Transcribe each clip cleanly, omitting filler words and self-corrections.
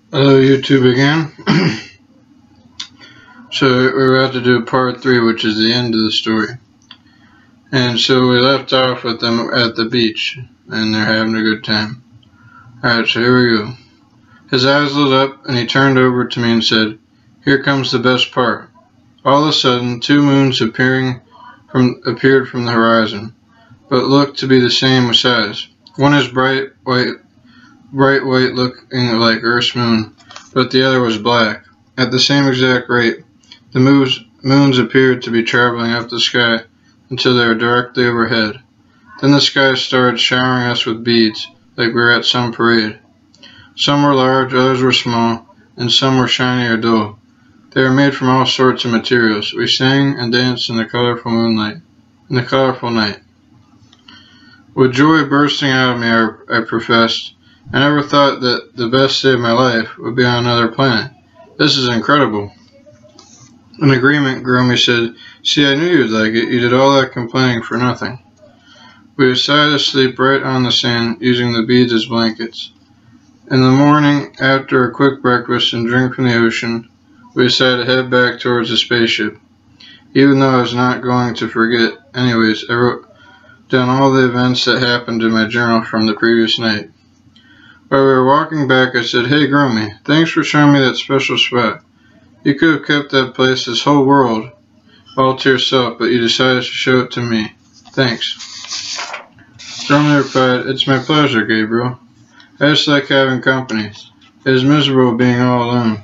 Hello YouTube again. So we're about to do part 3, which is the end of the story. And so we left off with them at the beach, and they're having a good time. Alright, so here we go. His eyes lit up, and he turned over to me and said, "Here comes the best part." All of a sudden, 2 moons appeared from the horizon, but looked to be the same size. One is bright white looking like Earth's moon, but the other was black. At the same exact rate, the moons appeared to be traveling up the sky until they were directly overhead. Then the sky started showering us with beads, like we were at some parade. Some were large, others were small, and some were shiny or dull. They were made from all sorts of materials. We sang and danced in the colorful moonlight, in the colorful night. With joy bursting out of me, I professed, "I never thought that the best day of my life would be on another planet. This is incredible." In agreement, Gromy said, "See, I knew you'd like it. You did all that complaining for nothing." We decided to sleep right on the sand, using the beads as blankets. In the morning, after a quick breakfast and drink from the ocean, we decided to head back towards the spaceship. Even though I was not going to forget anyways, I wrote down all the events that happened in my journal from the previous night. While we were walking back, I said, "Hey Gromy, thanks for showing me that special spot. You could have kept that place, this whole world, all to yourself, but you decided to show it to me. Thanks." Gromy replied, "It's my pleasure, Gabriel. I just like having company. It is miserable being all alone.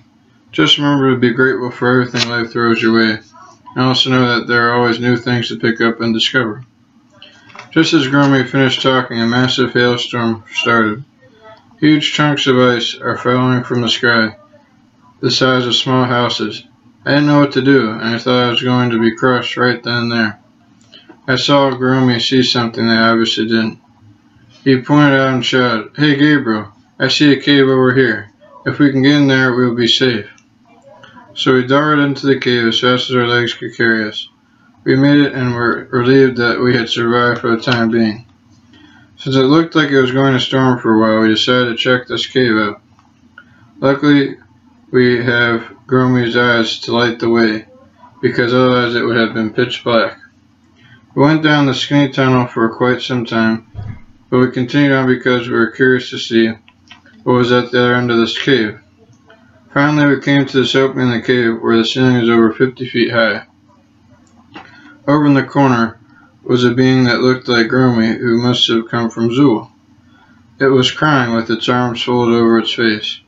Just remember to be grateful for everything life throws your way, and also know that there are always new things to pick up and discover." Just as Gromy finished talking, a massive hailstorm started. Huge chunks of ice are falling from the sky, the size of small houses. I didn't know what to do, and I thought I was going to be crushed right then and there. I saw Gromy see something they obviously didn't. He pointed out and shouted, "Hey Gabriel, I see a cave over here. If we can get in there, we will be safe." So we darted into the cave as fast as our legs could carry us. We made it and were relieved that we had survived for the time being. Since it looked like it was going to storm for a while, we decided to check this cave out. Luckily, we have Gromy's eyes to light the way, because otherwise it would have been pitch black. We went down the skinny tunnel for quite some time, but we continued on because we were curious to see what was at the other end of this cave. Finally, we came to this opening in the cave where the ceiling is over 50 feet high. Over in the corner was a being that looked like Gromy, who must have come from Zool. It was crying with its arms folded over its face.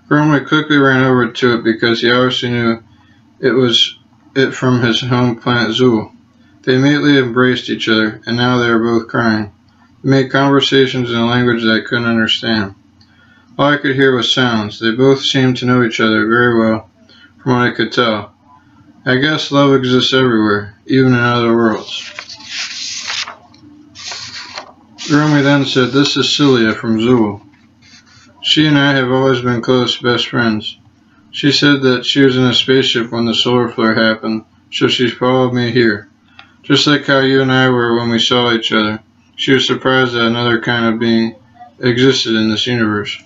Gromy quickly ran over to it because he obviously knew it was it from his home planet Zool. They immediately embraced each other, and now they were both crying. They made conversations in a language that I couldn't understand. All I could hear was sounds. They both seemed to know each other very well, from what I could tell. I guess love exists everywhere, even in other worlds. Gromy then said, "This is Celia from Zool. She and I have always been close best friends. She said that she was in a spaceship when the solar flare happened, so she followed me here. Just like how you and I were when we saw each other. She was surprised that another kind of being existed in this universe."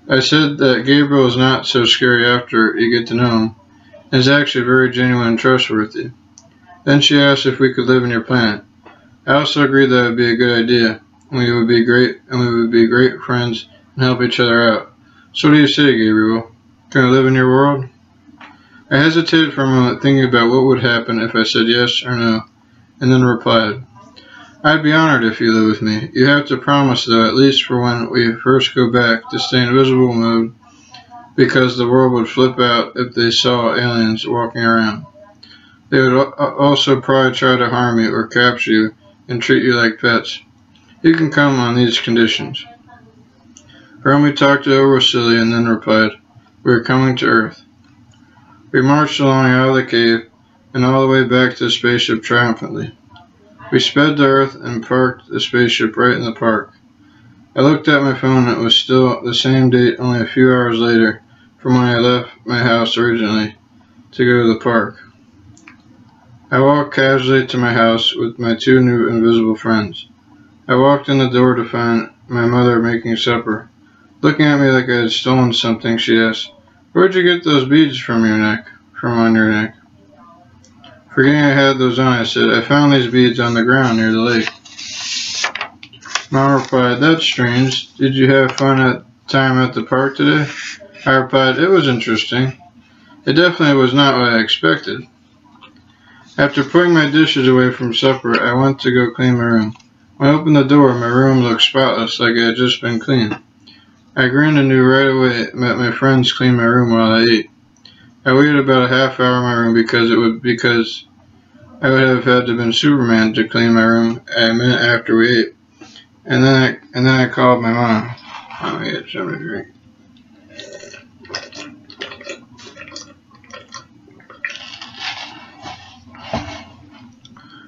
I said that Gabriel is not so scary after you get to know him, and is actually very genuine and trustworthy. Then she asked if we could live on your planet. I also agreed that it would be a good idea, and we would be great friends and help each other out. So what do you say, Gabriel? Can I live in your world? I hesitated for a moment, thinking about what would happen if I said yes or no, and then replied, "I'd be honored if you live with me. You have to promise, though, at least for when we first go back, to stay in invisible mode, because the world would flip out if they saw aliens walking around. They would also probably try to harm you or capture you and treat you like pets. You can come on these conditions." Gromy talked it over with Celia and then replied, "We are coming to Earth." We marched along out of the cave and all the way back to the spaceship triumphantly. We sped to Earth and parked the spaceship right in the park. I looked at my phone and it was still the same date only a few hours later from when I left my house originally to go to the park. I walked casually to my house with my 2 new invisible friends. I walked in the door to find my mother making supper. Looking at me like I had stolen something, she asked, "Where'd you get those beads from on your neck?" Forgetting I had those on, I said, "I found these beads on the ground near the lake." Mom replied, "That's strange. Did you have fun at the park today?" I replied, "It was interesting. It definitely was not what I expected." After putting my dishes away from supper, I went to go clean my room. When I opened the door, my room looked spotless, like it had just been cleaned. I grinned and knew right away that my friends cleaned my room while I ate. I waited about a half hour in my room because I would have had to have been Superman to clean my room a minute after we ate. And then I called my mom. Let me get something to drink.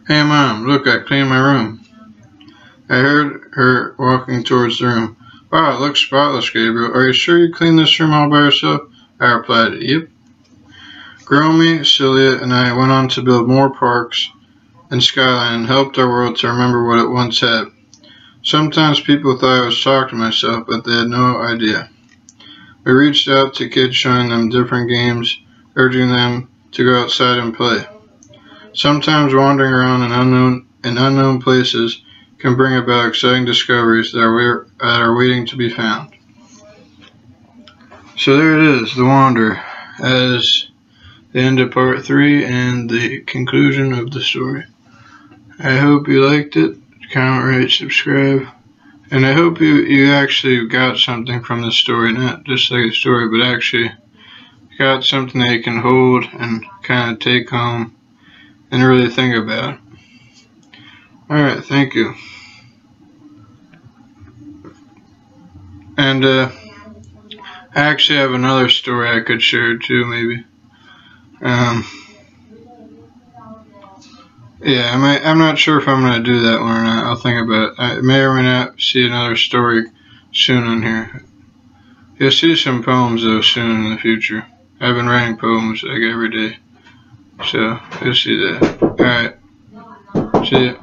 "Hey Mom, look, I cleaned my room." I heard her walking towards the room. "Wow, it looks spotless, Gabriel. Are you sure you cleaned this room all by yourself?" I replied, "Yep." Gromy, Celia, and I went on to build more parks and skyline and helped our world to remember what it once had. Sometimes people thought I was talking to myself, but they had no idea. We reached out to kids, showing them different games, urging them to go outside and play. Sometimes wandering around in unknown places can bring about exciting discoveries that are waiting to be found. So there it is, The Wanderer, as the end of part 3 and the conclusion of the story. I hope you liked it. Comment, rate, subscribe. And I hope you actually got something from the story, not just like a story, but actually got something that you can hold and kind of take home and really think about. Alright, thank you. And I actually have another story I could share too, maybe. Yeah, I'm not sure if I'm going to do that one or not. I'll think about it. I may or may not see another story soon on here. You'll see some poems though soon in the future. I've been writing poems like every day. So, you'll see that. Alright. See ya.